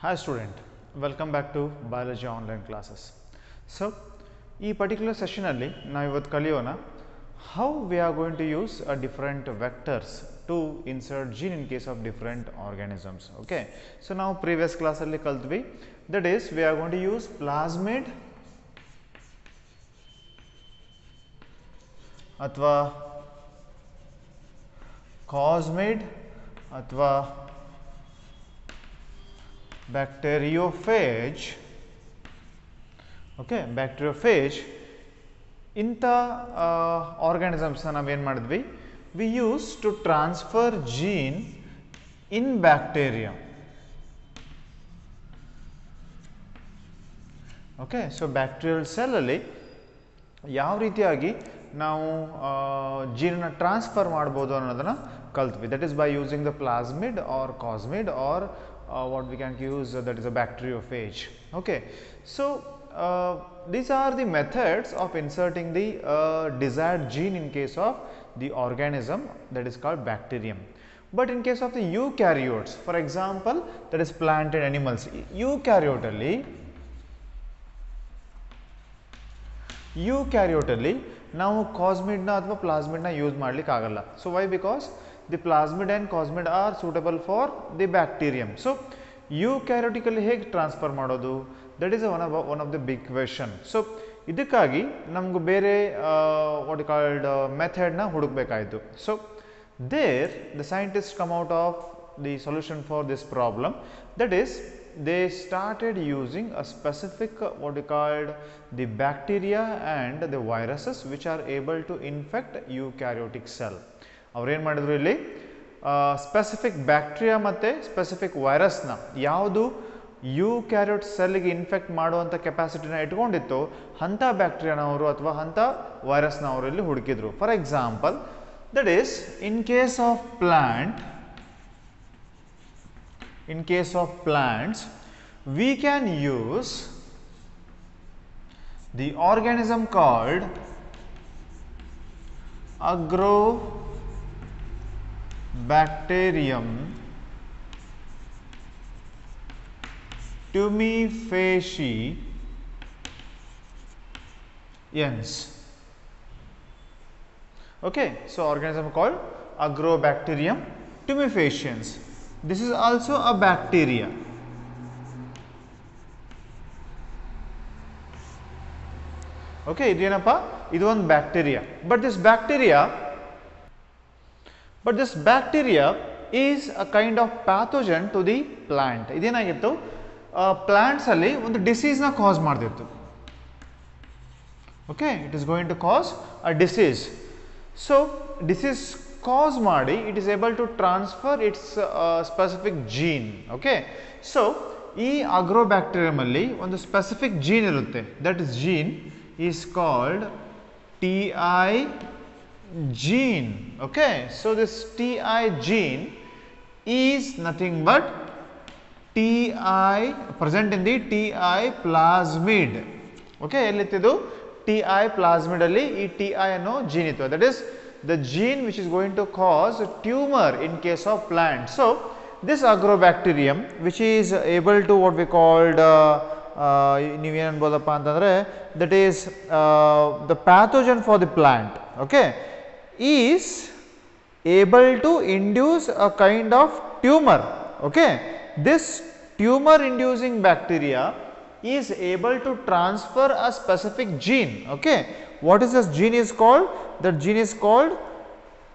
Hi student, welcome back to Biology online classes. So, ಈ particular session ಅಲ್ಲಿ ನಾವು ಇವತ್ತು ಕಲಿಯೋಣ how we are going to use different vectors to insert gene in case of different organisms. Okay. So, ನಾವು previous class ಅಲ್ಲಿ ಕಲ್ತ್ವಿ, that is we are going to use plasmid ಅಥವಾ cosmid ಅಥವಾ bacteriophage, okay, bacteriophage ಇಂಥ organisms ನಾವೇನು ಮಾಡಿದ್ವಿ, we used to transfer gene in bacteria. Okay, so bacterial cell ಅಲ್ಲಿ ಯಾವ ರೀತಿಯಾಗಿ ನಾವು ಜೀನನ್ನು ಟ್ರಾನ್ಸ್ಫರ್ ಮಾಡ್ಬೋದು ಅನ್ನೋದನ್ನ ಕಲ್ತ್ವಿ. That is by using the plasmid or cosmid or what we can use, that is a bacteriophage. Okay, so these are the methods of inserting the desired gene in case of the organism that is called bacterium. But in case of the eukaryotes, for example, that is plant and animals, eukaryote ನಾವು cosmid na ಅಥವಾ plasmid na use ಮಾಡ್ಲಿಕ್ಕೆ ಆಗಲ್ಲ. So why? Because the plasmid and cosmid are suitable for the bacterium. So eukaryotically ಹೇಗೆ transfer ಮಾಡೋದು, that is one of the big question. So ಇದಕ್ಕಾಗಿ ನಮ್ಗೆ ಬೇರೆ what you called method na ಹುಡುಕಬೇಕಾಯಿತು. So there the scientists come out of the solution for this problem, that is they started using a specific what you called the bacteria and the viruses which are able to infect eukaryotic cell. ಅವರು ಏನು ಮಾಡಿದ್ರು ಇಲ್ಲಿ specific bacteria ಮತ್ತು specific ವೈರಸ್ನ ಯಾವುದು eukaryote ಸೆಲ್ಗೆ infect ಮಾಡುವಂಥ ಕೆಪಾಸಿಟಿನ ಇಟ್ಕೊಂಡಿತ್ತು ಅಂಥ ಬ್ಯಾಕ್ಟೀರಿಯಾನವರು ಅಥವಾ ಅಂಥ ವೈರಸ್ನವರು ಇಲ್ಲಿ ಹುಡುಕಿದ್ರು. For example, that is in case of plants we can use the organism called Agrobacterium tumefaciens. Okay, so organism called Agrobacterium tumefaciens. This is also a bacteria. Okay, idenappa, idu one bacteria, but this bacteria is a kind of pathogen to the plant. idenagittu plants alli ಒಂದು disease na cause ಮಾಡ್ತಿತ್ತು. Okay, it is going to cause a disease. So disease cause ಮಾಡಿ it is able to transfer its specific gene. Okay, so ಈ agrobacterium ಅಲ್ಲಿ ಒಂದು specific gene ಇರುತ್ತೆ, that is gene is called TI gene. Okay, so this TI gene is nothing but TI present in the TI plasmid. Okay, ಎಲ್ಲಿತ್ತಿದು TI plasmid ಅಲ್ಲಿ ಈ TI ಅನ್ನೋ gene ಇತ್ತು, that is the gene which is going to cause a tumor in case of plant. So this agrobacterium which is able to what we called ನೀವೇನು ಅನ್ಬೋದಪ್ಪ ಅಂತಂದರೆ that is the pathogen for the plant, okay, is able to induce a kind of tumor. Okay, this tumor inducing bacteria is able to transfer a specific gene. Okay, what is this gene is called? That gene is called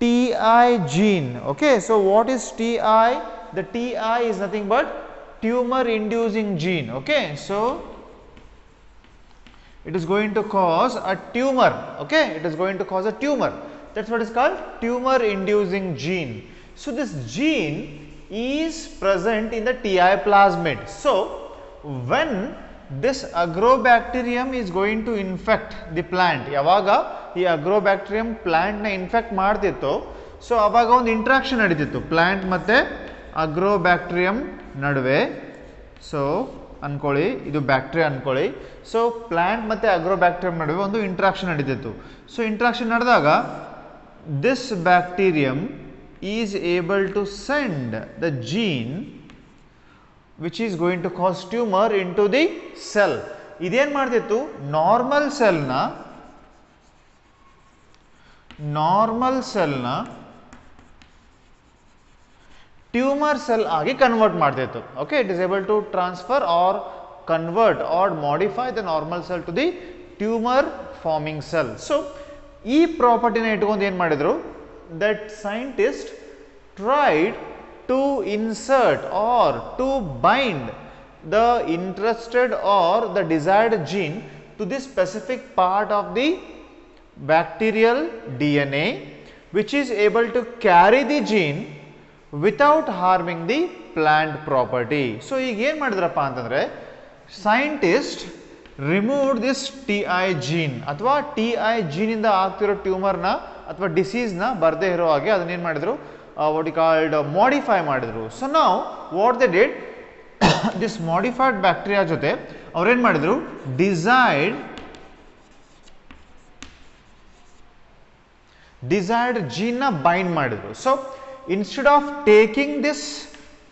TI gene. Okay, so what is TI? The TI is nothing but tumor inducing gene. Okay, so it is going to cause a tumor. Okay, it is going to cause a tumor. That's what is called tumor inducing gene. So this gene is present in the TI plasmid. So when this agrobacterium is going to infect the plant, ಯಾವಾಗ ಈ agrobacterium plant ನ infect ಮಾಡ್ತಿತ್ತು, so ಅವಾಗ ಒಂದು interaction ನಡೀತಿತ್ತು plant ಮತ್ತೆ agrobacterium ನಡುವೆ. So ಅನ್ಕೊಳ್ಳಿ, ಇದು ಬ್ಯಾಕ್ಟೀರಿಯಾ ಅನ್ಕೊಳ್ಳಿ. ಸೊ ಪ್ಲಾಂಟ್ ಮತ್ತೆ agrobacterium ನಡುವೆ ಒಂದು ಇಂಟ್ರಾಕ್ಷನ್ ನಡೀತಿತ್ತು. ಸೊ ಇಂಟ್ರಾಕ್ಷನ್ ನಡೆದಾಗ this bacterium is able to send the gene which is going to cause tumor into the cell. ಇದೇನು ಮಾಡ್ತಿತ್ತು, ನಾರ್ಮಲ್ ಸೆಲ್ನ ಟ್ಯೂಮರ್ ಸೆಲ್ ಆಗಿ ಕನ್ವರ್ಟ್ ಮಾಡ್ತಿತ್ತು. Okay, it is able to transfer or convert or modify the normal cell to the tumour forming cell. So ಈ ಪ್ರಾಪರ್ಟಿನ ಇಟ್ಕೊಂಡು ಏನು ಮಾಡಿದ್ರು, that scientist tried to insert or to bind the interested or the desired gene to this specific part of the bacterial DNA, which is able to carry the gene without harming the plant property. So ಈಗ ಏನು ಮಾಡಿದ್ರಪ್ಪ ಅಂತಂದರೆ, scientist removed this TI gene ಅಥವಾ TI gene ಇಂದ ಆಗ್ತಿರೋ ಟ್ಯೂಮರ್ನ ಅಥವಾ ಡಿಸೀಸ್ನ ಬರದೇ ಇರೋ ಹಾಗೆ ಅದನ್ನೇನು ಮಾಡಿದ್ರು, what we called modify ಮಾಡಿದ್ರು. So now what they did, this modified bacteria ಜೊತೆ ಅವ್ರು ಏನು ಮಾಡಿದ್ರು, desired gene ನ ಬೈಂಡ್ ಮಾಡಿದ್ರು. So instead of taking this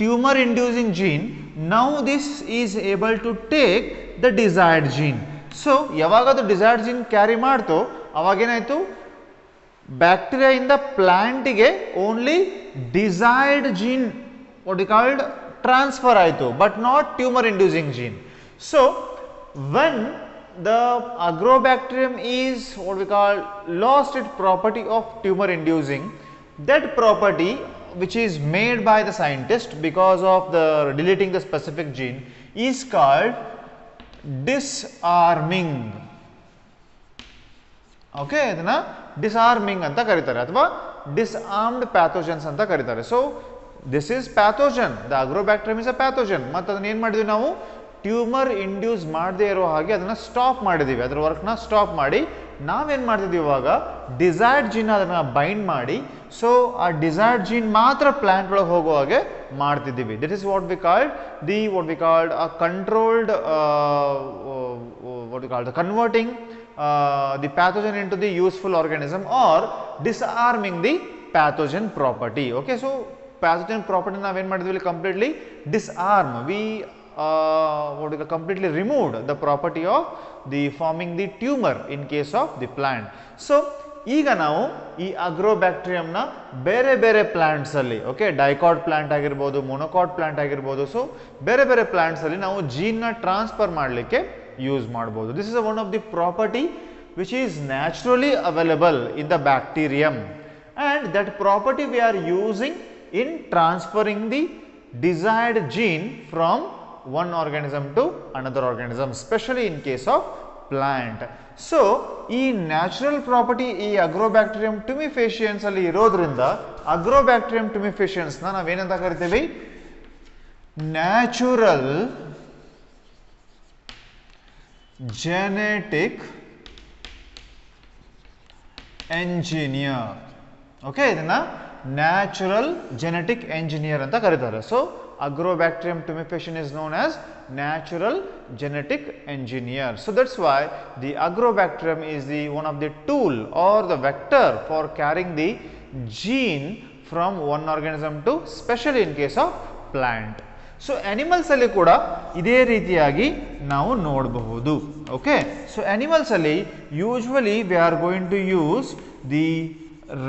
tumor inducing gene, now this is able to take the desired gene. So ಯಾವಾಗ ಅದು desired gene carry ಮಾಡ್ತೋ ಅವಾಗೇನಾಯ್ತು, ಬ್ಯಾಕ್ಟೀರಿಯಾ ಇಂದ ಪ್ಲಾಂಟಿಗೆ only desired gene what you called transfer ಆಯಿತು, but not tumour inducing gene. So when the agrobacterium is what we call lost its property of tumor inducing, that property which is made by the scientist because of the deleting the specific gene is called disarming. Okay, ಇದನ್ನ disarming ಅಂತ ಕರೀತಾರೆ ಅಥವಾ disarmed pathogens ಅಂತ ಕರೀತಾರೆ. So this is pathogen, the agrobacterium is a pathogen. ಮತ್ತು ಅದನ್ನ ಏನು ಮಾಡಿದ್ವಿ ನಾವು, ಟ್ಯೂಮರ್ ಇಂಡ್ಯೂಸ್ ಮಾಡದೇ ಇರೋ ಹಾಗೆ ಅದನ್ನು ಸ್ಟಾಪ್ ಮಾಡಿದ್ದೀವಿ, ಅದರ ವರ್ಕ್ನ ಸ್ಟಾಪ್ ಮಾಡಿ ನಾವೇನು ಮಾಡ್ತಿದ್ದೀವಿ ಇವಾಗ, ಡಿಸೈರ್ಡ್ ಜೀನ್ ಅದನ್ನು ಬೈಂಡ್ ಮಾಡಿ, ಸೊ ಆ ಡಿಸೈರ್ಡ್ ಜೀನ್ ಮಾತ್ರ ಪ್ಲಾಂಟ್ ಒಳಗೆ ಹೋಗೋ ಹಾಗೆ ಮಾಡ್ತಿದ್ದೀವಿ. This is what we called a controlled what we called converting the pathogen into the useful organism or disarming the pathogen property. Okay, so pathogen property ನಾವು ಏನು ಮಾಡಿದ್ವಿ, completely disarm, we completely removed the property of the forming the tumor in case of the plant. So ಈಗ ನಾವು ಈ ಅಗ್ರೋಬ್ಯಾಕ್ಟೀರಿಯಂನ ಬೇರೆ ಬೇರೆ plants ಅಲ್ಲಿ, okay, dicot plant ಆಗಿರ್ಬೋದು, ಮೊನೊಕಾಟ್ ಪ್ಲಾಂಟ್ ಆಗಿರ್ಬೋದು, ಸೊ ಬೇರೆ ಬೇರೆ ಪ್ಲಾಂಟ್ಸ್ ಅಲ್ಲಿ ನಾವು ಜೀನ್ ನ ಟ್ರಾನ್ಸ್ಫರ್ ಮಾಡಲಿಕ್ಕೆ ಯೂಸ್ ಮಾಡಬಹುದು. This is one of the property which is naturally available in the bacterium, and that property we are using in transferring the desired gene from one organism to another organism, especially in case of plant. So ಈ natural property ಈ ಅಗ್ರೋಬ್ಯಾಕ್ಟೀರಿಯಂ ಟ್ಯುಮಿಫೇಷಿಯನ್ಸ್ ಅಲ್ಲಿ ಇರೋದ್ರಿಂದ ಅಗ್ರೋಬ್ಯಾಕ್ಟೀರಿಯಂ ಟ್ಯುಮಿಫೇಷಿಯನ್ಸ್ ನ ನಾವೇನಂತ ಕರಿತೀವಿ, natural genetic engineer. Okay, ಇದನ್ನ natural genetic engineer ಅಂತ ಕರೀತಾರೆ. So agrobacterium tumefaciens is known as natural genetic engineer. So that's why the agrobacterium is the one of the tool or the vector for carrying the gene from one organism to, especially in case of plant. So animals ಅಲ್ಲಿ ಕೂಡ ಇದೇ ರೀತಿಯಾಗಿ ನಾವು ನೋಡಬಹುದು. Okay, so animals ಅಲ್ಲಿ usually we are going to use the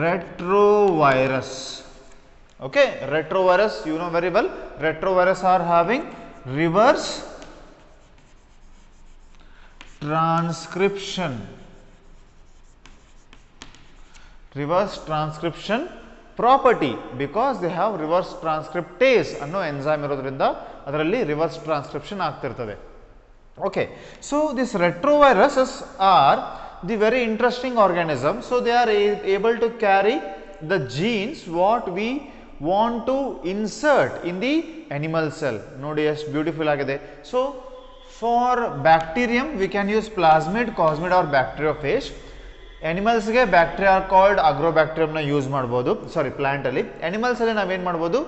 retrovirus. Okay, retrovirus, you know very well, retrovirus are having reverse transcription property because they have reverse transcriptase ಅನ್ನೋ enzyme ಇರೋದ್ರಿಂದ ಅದರಲ್ಲಿ reverse transcription ಆಗ್ತಿರ್ತದೆ. Okay, so these retroviruses are the very interesting organism. So they are able to carry the genes what we want to insert in the animal cell. Nodi ಎಷ್ಟು beautiful ಆಗಿದೆ. So for bacterium we can use plasmid, cosmid or bacteriophage. Animals ಗೆ bacteria called agrobacterium ನ use ಮಾಡಬಹುದು. ಸಾರಿ, plant ಅಲ್ಲಿ. Animals ಅಲ್ಲಿ ನಾವೇನು ಮಾಡಬಹುದು,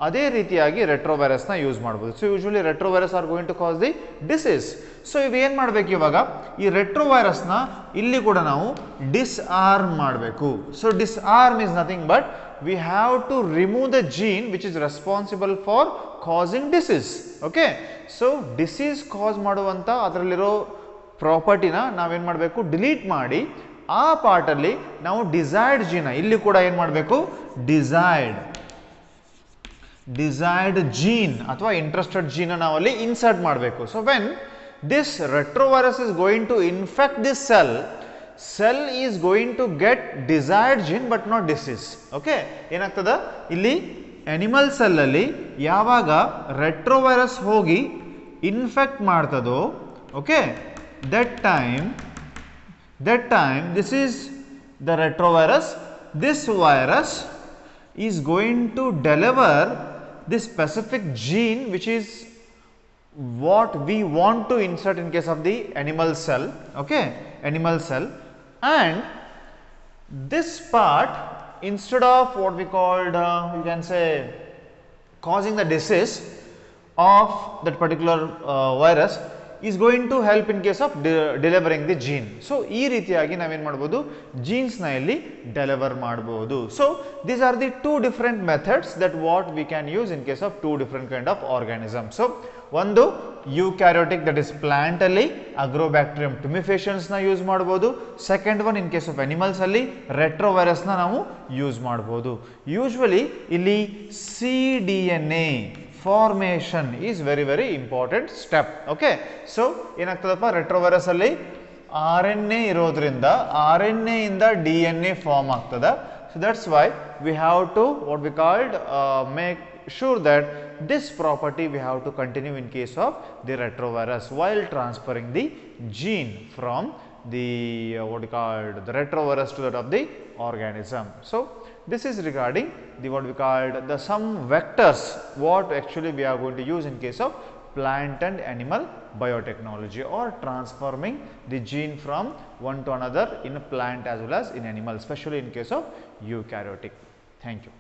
ಅದೇ ರೀತಿಯಾಗಿ ರೆಟ್ರೋವೈರಸ್ ನ ಯೂಸ್ ಮಾಡಬಹುದು. So usually retrovirus are going to cause the disease. So ಇವು ಏನು ಮಾಡಬೇಕು ಇವಾಗ, ಈ ರೆಟ್ರೋವೈರಸ್ ನ ಇಲ್ಲಿ ಕೂಡ ನಾವು ಡಿಸ್ಆರ್ಮ್ ಮಾಡಬೇಕು. So disarm is nothing but we have to remove the gene which is responsible for causing disease. Okay. So, disease cause ಮಾಡುವಂತ ಅದರಲ್ಲಿರೋ ಪ್ರಾಪರ್ಟಿನ ನಾವೇನು ಮಾಡಬೇಕು, ಡಿಲೀಟ್ ಮಾಡಿ ಆ ಪಾರ್ಟಲ್ಲಿ ನಾವು ಡಿಸೈರ್ಡ್ ಜೀನ್ ಇಲ್ಲಿ ಕೂಡ ಏನು ಮಾಡಬೇಕು, ಡಿಸೈರ್ಡ್ ಜೀನ್ ಅಥವಾ ಇಂಟ್ರೆಸ್ಟೆಡ್ ಜೀನ್ ನಾವಲ್ಲಿ ಇನ್ಸರ್ಟ್ ಮಾಡಬೇಕು. So when this retrovirus is going to infect this cell is going to get desired gene but not disease. Okay, ಏನಾಗ್ತದ ಇಲ್ಲಿ animal cell ಅಲ್ಲಿ ಯಾವಾಗ retrovirus ಹೋಗಿ infect ಮಾಡ್ತದೋ, okay, that time this is the retrovirus. This virus is going to deliver this specific gene which is what we want to insert in case of the animal cell. Okay, animal cell, and this part, instead of what we called you can say causing the disease of that particular virus, is going to help in case of delivering the gene. So ee ರೀತಿಯಾಗಿ ನಾವೇನು ಮಾಡಬಹುದು, genes ನ ಇಲ್ಲಿ deliver ಮಾಡಬಹುದು. So these are the two different methods that what we can use in case of two different kind of organisms. So ಒಂದು ಯೂಕ್ಯಾರಿಯೋಟಿಕ್, that is plant ಅಲ್ಲಿ ಅಗ್ರೋಬ್ಯಾಕ್ಟೀರಿಯಂ ಟ್ಯುಮಿಫೇಷನ್ಸ್ ನ use ಮಾಡಬಹುದು. Second one in case of animals ಅಲ್ಲಿ retrovirus ನ ನಾವು use ಮಾಡಬಹುದು. Usually ಇಲ್ಲಿ cDNA formation is very very important step. Okay, so ಏನಾಗ್ತದಪ್ಪ, ರೆಟ್ರೋವೈರಸ್ ಅಲ್ಲಿ RNA ಇರೋದ್ರಿಂದ RNA ಇಂದ DNA ಫಾರ್ಮ್ ಆಗ್ತದ. So that's why we have to what we called make sure that this property we have to continue in case of the retrovirus while transferring the gene from the what we called the retrovirus to that of the organism. So this is regarding the what we called the some vectors what actually we are going to use in case of plant and animal biotechnology, or transforming the gene from one to another in a plant as well as in animal, especially in case of eukaryotic. Thank you.